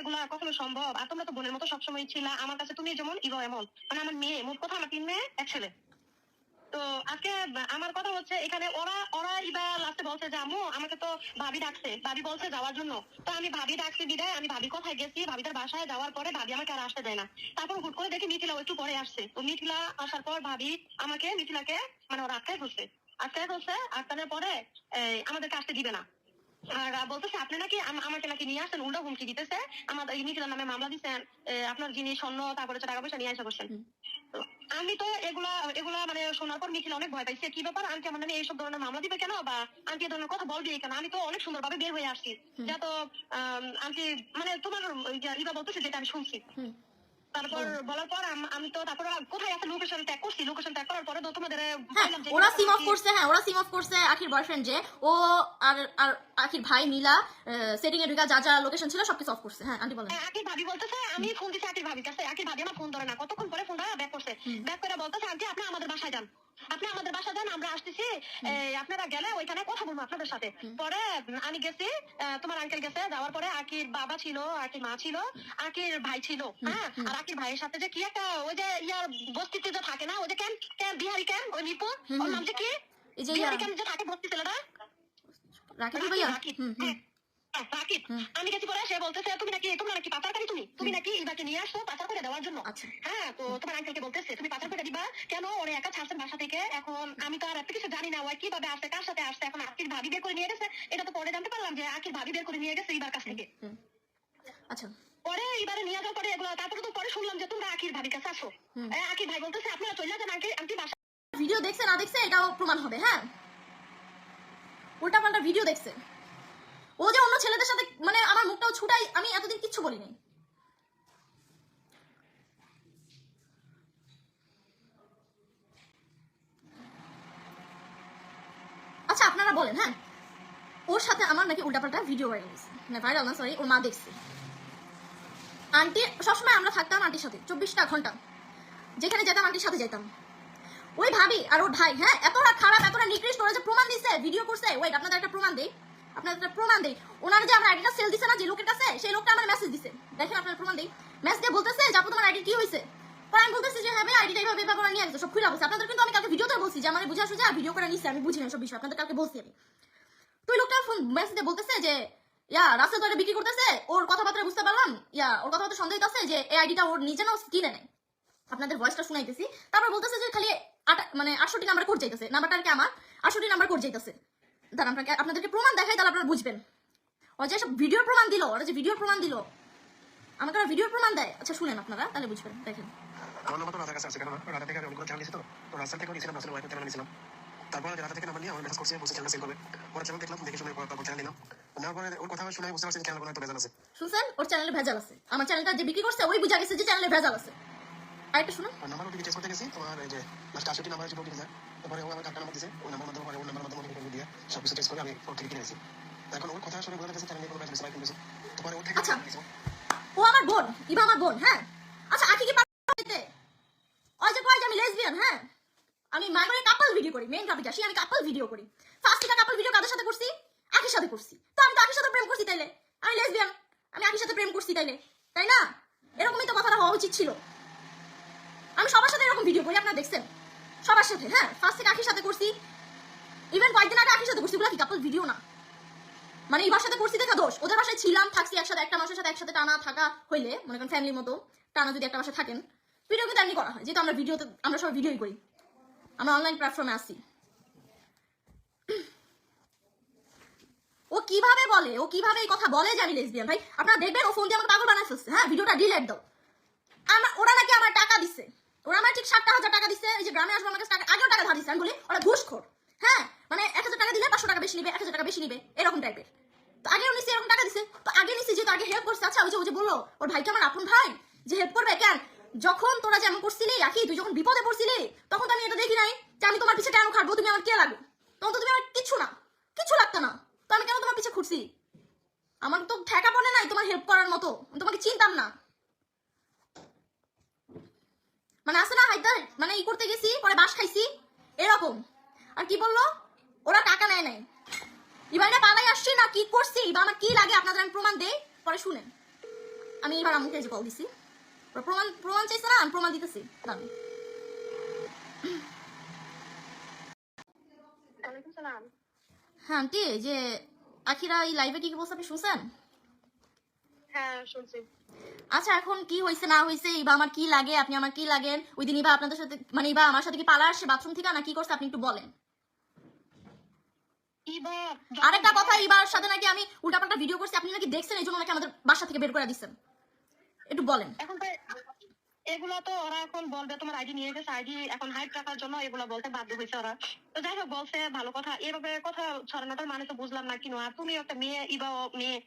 এগুলা কখনো সম্ভব? আর তোমরা তো বোনের মতো সবসময় ছিলা আমার কাছে, তুমি যেমন ইভো এমন, মানে আমার মেয়ে, মোট কথা আমার 3 মেয়ে 1 ছেলে। তো আজকে আমার কথা হচ্ছে এখানে ওরা ওরা ইবা লাস্টে বলছে যে আম্মু আমাকে তো ভাবি ডাকছে, ভাবি বলছে যাওয়ার জন্য। তো আমি ভাবি ডাকছি বিদায় আমি ভাবি কোথায় গেছি, ভাবিটার বাসায় যাওয়ার পরে ভাবি আমাকে আর আসতে দেয় না। তারপর হুট করে দেখি মিথিলা একটু পরে আসছে। তো মিথিলা আসার পর ভাবি আমাকে মিথিলাকে মানে ওরা আটকায় ফেলছে, আটকানোর পরে আমাদেরকে আসতে দিবে না। আর বলতেছে আপনি নাকি আমাকে নাকি নিয়ে আসছেন, উল্টো হুমকি দিতেছে। আমাদের মিথিলার নামে মামলা দিচ্ছেন, আপনার জিনিস স্বর্ণ তারপরে টাকা পয়সা নিয়ে আসা করছেন। আমি তো এগুলা এগুলা মানে শোনার পর মিথিলা অনেক ভয় পাইছে। কি ব্যাপার আন্টি আমার নামে এইসব ধরনের মামলা দিবে কেন, বা আন্টি এই ধরনের কথা বলবি কেন? আমি তো অনেক সুন্দরভাবে বের হয়ে আসছি, যা তো আন্টি মানে তোমার ইবা বলতেছে যেটা আমি শুনছি। তারপর বলার পর আমি তো তারপর কোথায় আছে লোকেশন ট্যাগ করছি, লোকেশন ট্যাগ করার পরে তো তোমাদের ওরা সিম অফ করছে। হ্যাঁ ওরা সিম অফ করছে আখির বয়ফ্রেন্ড যে ও আর আর আখির ভাই মিলা সেটিং এ ঢুকা যা যা লোকেশন ছিল সবকিছু অফ করছে। হ্যাঁ আন্টি বলেন। আখির ভাবি বলতেছে আমি ফোন দিছি আখির ভাবির কাছে, আখির ভাবি আমার ফোন ধরে না, কতক্ষণ পরে ফোনটা ব্যাক করছে, ব্যাক করে বলতেছে আন্টি আপনি আমাদের বাসায় যান, আপনি আমাদের বাসায় যান, আমরা আসতেছি, আপনারা গেলে ওইখানে কথা বলবো আপনাদের সাথে। পরে আমি গেছি, তোমার আঙ্কেল গেছে, যাওয়ার পরে আখির বাবা ছিল, আখির মা ছিল, আখির ভাই ছিল। হ্যাঁ আর আখির ভাইয়ের সাথে যে কি একটা ওই যে ইয়ার বস্তিতে যে থাকে না, ওই যে ক্যাম্প ক্যাম্প বিহারি ক্যাম্প, ওই মিরপুর, ওর নাম যে কি বিহারি ক্যাম্প যে থাকে বস্তি ছেলেটা রাকিব ভাইয়া। রাকিব। আমি গেছি পরে সে বলতেছে তোমরা নাকি পাচারকারী, তুমি নাকি ইবাকে নিয়ে আসছো পাচার করে দেওয়ার জন্য। হ্যাঁ তো তোমার আঙ্কেলকে বলতেছে তুমি পাচার করে দিবা কেন, ওরে একা ছাড়ছেন বাসা থেকে। এখন আমি তো আর এত কিছু জানি না ওই কিভাবে আসছে কার সাথে আসছে, এখন আখির ভাবি বের করে নিয়ে গেছে, এটা তো পরে জানতে পারলাম যে আখির ভাবি বের করে নিয়ে গেছে ইবার কাছ থেকে। আচ্ছা পরে এবারে নিয়ে যাওয়ার পরে এগুলো তারপরে তো পরে শুনলাম যে তোমরা আখির ভাবির কাছে আসো। আখির ভাই বলতেছে আপনারা চলে যান আন্টি বাসা। ভিডিও দেখছে না দেখছে এটাও প্রমাণ হবে। হ্যাঁ উল্টা পাল্টা ভিডিও দেখছে। ও যে অন্য ছেলেদের সাথে মানে আমার মুখটাও ছুটাই, আমি এতদিন কিচ্ছু বলিনি। আচ্ছা আপনারা বলেন, হ্যাঁ ওর সাথে আমার নাকি উল্টাপাল্টা ভিডিও ভাইরাল হয়েছে, না ভাইরাল না সরি, ওর মা দেখছে। আন্টি সবসময় আমরা থাকতাম আন্টির সাথে 24টা ঘন্টা, যেখানে যেতাম আন্টির সাথে যেতাম। ওই ভাবি আর ওর ভাই হ্যাঁ এতটা খারাপ এতটা নিকৃষ্ট, ওরা যে প্রমাণ দিচ্ছে ভিডিও করছে। ওয়েট আপনাদের একটা প্রমাণ দেই, ওনার যে আমরা আইডিটা সেল দিছে না যে লোকের কাছে, সেই লোকটা আমার মেসেজ দিছে, দেখেন আপনার প্রমাণ দেই। মেসেজ দিয়ে বলতেছে যে আপু তোমার আইডি কি হয়েছে। পরে আমি বলতেছি যে হ্যাঁ ভাই আইডিটা এইভাবে করে নিয়ে গেছে, সব খুলে বলছে। আপনাদের কিন্তু আমি কালকে ভিডিওতে বলছি যে আমার বুঝে আসো যে ভিডিও করে নিচ্ছে, আমি বুঝি না সব বিষয়, আপনাদের কালকে বলছি আমি। তো ওই লোকটা ফোন মেসেজ দিয়ে বলতেছে যে ইয়া রাস্তা তো বিক্রি করতেছে, ওর কথাবার্তা বুঝতে পারলাম, ইয়া ওর কথাবার্তা সন্দেহ আছে যে এই আইডিটা ওর নিজে না কিনে নেয়। আপনাদের ভয়েসটা শুনাইতেছি। তারপর বলতেছে যে খালি মানে 68 নাম্বার কোড যাইতেছে, নাম্বারটা কি আমার 68 নাম্বার কোড যাইতেছে। দাঁড়ান আপনাদেরকে প্রমাণ দেখাই, তাহলে আপনারা বুঝবেন। ও যে সব ভিডিওর প্রমাণ দিল, ওরা যে ভিডিওর প্রমাণ দিল, আমাকে ওরা ভিডিওর প্রমাণ দেয়। আচ্ছা শুনেন আপনারা তাহলে বুঝবেন, দেখেন। আমার নাম্বার তো রাজার কাছে আছে, কারণ রাজা থেকে আমি অনেকগুলো চ্যানেল দিয়েছি, তো রাস্তা থেকে নিয়েছিলাম, রাস্তার ওয়াইফের চ্যানেল নিয়েছিলাম। তারপর রাজা থেকে নাম্বার নিয়ে আমার মেসেজ করছে, বলছে চ্যানেল সেল করবে। ওরা চ্যানেল দেখলাম, দেখে শুনে তারপর চ্যানেল নিলাম। নেওয়ার পরে ওর কথা শুনে বুঝতে পারছি চ্যানেল কোনো একটা ভেজাল আছে। শুনছেন ওর চ্যানেলে ভেজাল আছে, আমার চ্যানেলটা যে বিক্রি করছে ওই বুঝা গেছে যে চ্যানেলে ভেজাল আছে। আরেকটা শুনুন, নাম্বার ওটিপি চেক করতে গেছি, তোমার এই যে লাস্ট 68 নাম্বার ছিল ওটিপি যায়। তারপরে ও আমার একটা নাম্বার দিয়েছে, ওই নাম্বার মাধ্যমে ওর নাম্বার মাধ্যমে ওটিপি দিয়ে সব কিছু টেস্ট করে আমি ওটিপি কিনেছি। এখন ওর কথা শুনে বোঝা গেছে চ্যানেলে কোনো ভেজাল আছে। তারপরে ওর থেকে আচ্ছা ও আমার বোন, ইভা আমার বোন। হ্যাঁ আচ্ছা আখি কি পারতে ওই যে কয় যে আমি লেসবিয়ান। হ্যাঁ আমি মাইগ্রে কাপল ভিডিও করি, মেইন টপিক আসি, আমি কাপল ভিডিও করি। ফার্স্ট থেকে কাপল ভিডিও কাদের সাথে করছি, আখির সাথে করছি। তো আমি তো আখির সাথে প্রেম করছি, তাইলে আমি লেসবিয়ান, আমি আখির সাথে প্রেম করছি তাইলে, তাই না? এরকমই তো কথাটা হওয়া উচিত ছিল। আমি সবার সাথে এরকম ভিডিও করি, আপনারা দেখছেন সবার সাথে। হ্যাঁ ফার্স্ট থেকে আখির সাথে করছি, ইভেন কয়েকদিন আগে আখির সাথে করছি। ওগুলো কি কাপল ভিডিও না? মানে ইবার সাথে করছি দেখা দোষ, ওদের বাসায় ছিলাম থাকছি একসাথে, একটা মানুষের সাথে একসাথে টানা থাকা হইলে মনে করেন ফ্যামিলির মতো টানা যদি একটা বাসায় থাকেন, ভিডিও কিন্তু এমনি করা হয়, যেহেতু আমরা ভিডিওতে আমরা সবাই ভিডিওই করি, আমরা অনলাইন প্ল্যাটফর্মে আসি। ও কিভাবে বলে, ও কিভাবে এই কথা বলে যে আমি লেসবিয়ান? ভাই আপনারা দেখবেন ও ফোন দিয়ে আমাকে পাগল বানায় ফেলছে। হ্যাঁ ভিডিওটা ডিলিট দাও। ওরা নাকি আমার টাকা দিচ্ছে, ওরা আমার ঠিক 60,000 টাকা দিচ্ছে। এই যে গ্রামে আসবো আমার কাছে টাকা, আগেও টাকা ধার দিচ্ছে। আমি বলি ওরা ঘুষখোর। হ্যাঁ মানে 1000 টাকা দিলে 500 টাকা বেশি নিবে, 1000 টাকা বেশি নিবে, এরকম টাইপের। তো আগেও নিচ্ছে এরকম টাকা দিচ্ছে, তো আগে নিচ্ছে যেহেতু আগে হেল্প করছে। আচ্ছা ওই যে বললো ওর ভাইকে আমার আপন ভাই যে হেল্প করবে কেন? যখন তোরা যেমন করছিলি আখি, তুই যখন বিপদে পড়ছিলি তখন তো আমি এটা দেখি নাই যে আমি তোমার পিছে কেন খাটবো, তুমি আমার কে লাগো? তখন তো তুমি আমার কিছু না, কিছু লাগতো না, তো আমি কেন তোমার পিছে ঘুরছি? আমার তো ঠেকা পড়ে নাই তোমার হেল্প করার মতো, তোমাকে চিনতাম না। মানে আসে না হাইদার, মানে ই করতে গেছি পরে বাস খাইছি এরকম। আর কি বললো ওরা টাকা নেয় নাই, এবার পালাই আসছি না কি করছি বা আমার কি লাগে আপনাদের আমি প্রমাণ দেই, পরে শুনেন। আমি এবার আম্মুকে যে কল দিছি, প্রমাণ প্রমাণ চাইছে না, আমি প্রমাণ দিতেছি। দাঁড়ান। ওয়ালাইকুম সালাম। হ্যাঁ আন্টি, যে আখিরা এই লাইভে কি কি বলছে আপনি শুনছেন? হ্যাঁ শুনছি। আচ্ছা এখন কি হয়েছে না হয়েছে, ইবা আমার কি লাগে, আপনি আমার কি লাগেন, ওই দিন ইবা আপনাদের সাথে মানে ইবা আমার সাথে কি পালা আসছে বাথরুম থেকে না কি করছে আপনি একটু বলেন। ইবা আরেকটা কথা, ইবার সাথে নাকি আমি উল্টাপাল্টা ভিডিও করছি, আপনি নাকি দেখছেন, এই জন্য নাকি আমাদের বাসা থেকে বের করে দিচ্ছেন, একটু বলেন। এখন তো এগুলো তো ওরা এখন বলবে তোমার আইডি নিয়ে গেছে, আইডি এখন হাইড রাখার জন্য এগুলো বলতে বাধ্য হয়েছে ওরা। তো যাই হোক বলছে, ভালো কথা। এভাবে কথা ছড়ানোটার মানে তো বুঝলাম না কিনো। আর তুমি একটা মেয়ে, ইবাও মেয়ে,